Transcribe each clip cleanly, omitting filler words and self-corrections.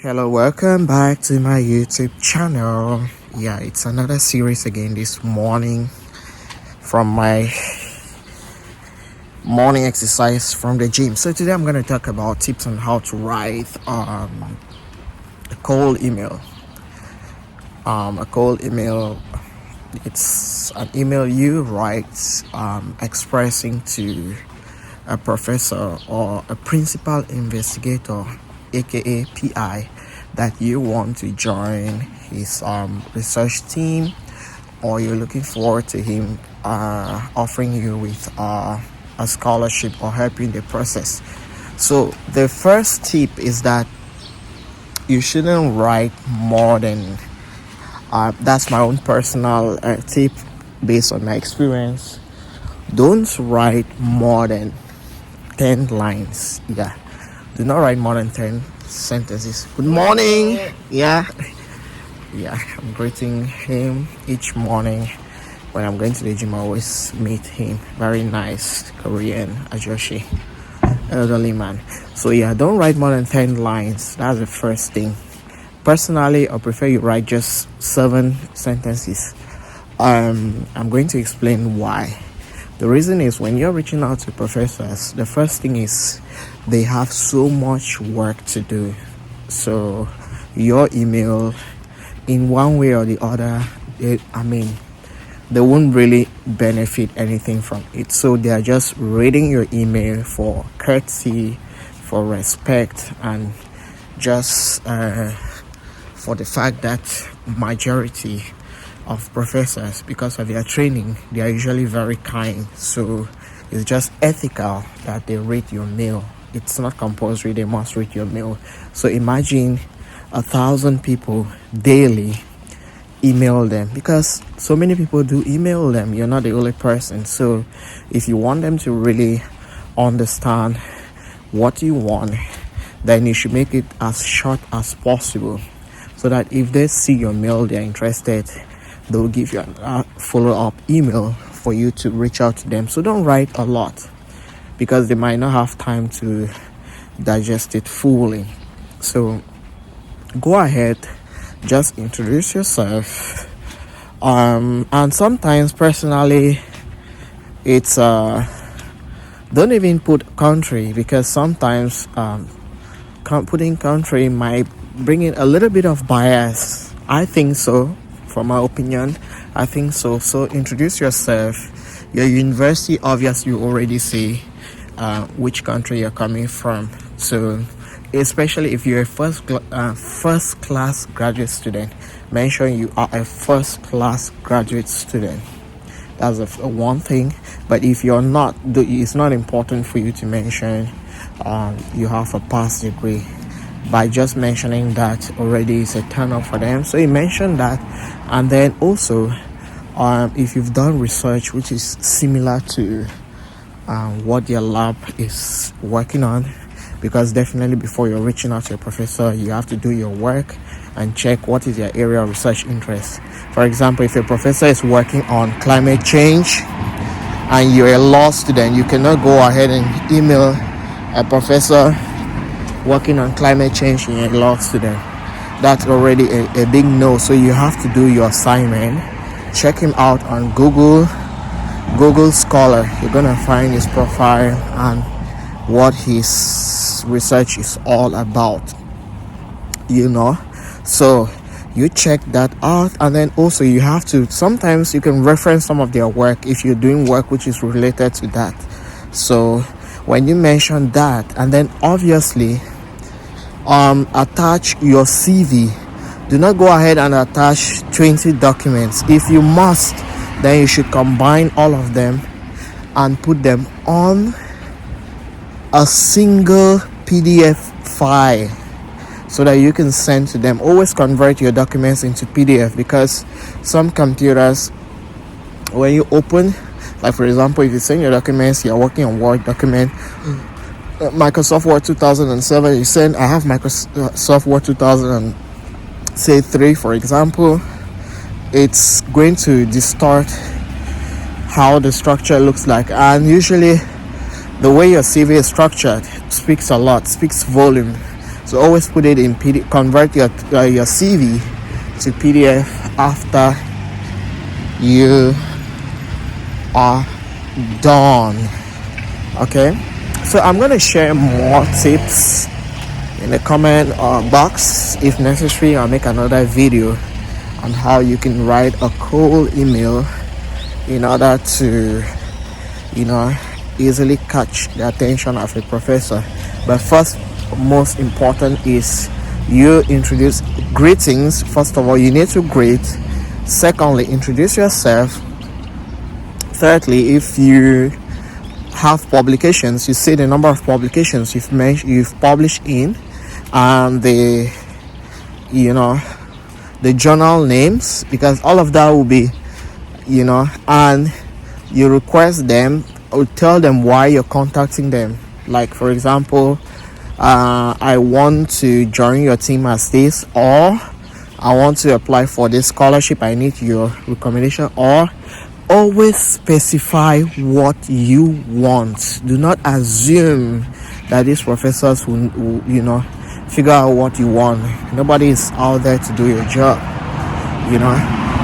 Hello, welcome back to my YouTube channel. Yeah, it's another series again this morning from my morning exercise from the gym. So today I'm going to talk about tips on how to write a cold email. A cold email, it's an email you write expressing to a professor or a principal investigator, aka PI, that you want to join his research team, or you're looking forward to him offering you with a scholarship or help you in the process. So the first tip is that you shouldn't write more than that's my own personal tip based on my experience. Don't write more than 10 lines. Yeah, do not write more than 10 sentences. Good morning. Yeah, I'm greeting him each morning when I'm going to the gym. I always meet him. Very nice Korean Ajoshi, elderly man. So yeah, don't write more than 10 lines. That's the first thing. Personally, I prefer you write just 7 sentences. I'm going to explain why. The reason is, when you're reaching out to professors, the first thing is they have so much work to do. So your email, in one way or the other, they won't really benefit anything from it. So they are just reading your email for courtesy, for respect, and just for the fact that majority of professors, because of their training, they are usually very kind. So it's just ethical that they read your mail. It's not compulsory they must read your mail. So imagine 1,000 people daily email them, because so many people do email them. You're not the only person. So if you want them to really understand what you want, then you should make it as short as possible, so that if they see your mail, they're interested, they'll give you a follow-up email for you to reach out to them. So don't write a lot, because they might not have time to digest it fully. So go ahead, just introduce yourself. And sometimes, personally, it's don't even put country, because sometimes putting country might bring in a little bit of bias. I think so. From my opinion, I think so. So introduce yourself, your university. Obviously, you already say which country you're coming from. So especially if you're a first class graduate student, mention you are a first class graduate student. That's one thing. But if you're not, it's not important for you to mention you have a past degree. By just mentioning that already is a turn off for them. So you mention that. And then also, if you've done research which is similar to what your lab is working on, because definitely before you're reaching out to a professor, you have to do your work and check what is your area of research interest. For example, if a professor is working on climate change and you're a law student, you cannot go ahead and email a professor working on climate change and you're a law student. That's already a big no. So you have to do your assignment. Check him out on Google Scholar. You're gonna find his profile and what his research is all about, so you check that out. And then also, you have to, sometimes you can reference some of their work if you're doing work which is related to that. So when you mention that, and then obviously attach your CV. Do not go ahead and attach 20 documents. If you must, then you should combine all of them and put them on a single PDF file, so that you can send to them. Always convert your documents into PDF, because some computers, when you open, like for example, if you send your documents, you're working on Word document, Microsoft Word 2007, you send, I have Microsoft Word 2003, for example, it's going to distort how the structure looks like. And usually the way your CV is structured speaks volume So always put it in PDF, convert your CV to PDF after you are done. Okay, so I'm going to share more tips in the comment box. If necessary, I'll make another video on how you can write a cold email in order to, easily catch the attention of a professor. But first, most important is you introduce greetings. First of all, you need to greet. Secondly, introduce yourself. Thirdly, if you have publications, you see the number of publications you've published in, and the journal names, because all of that will be, and you request them or tell them why you're contacting them. Like, for example, I want to join your team as this, or I want to apply for this scholarship, I need your recommendation. Or always specify what you want. Do not assume that these professors will figure out what you want. Nobody is out there to do your job.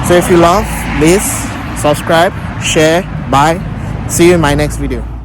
So if you love, please subscribe, share. Bye. See you in my next video.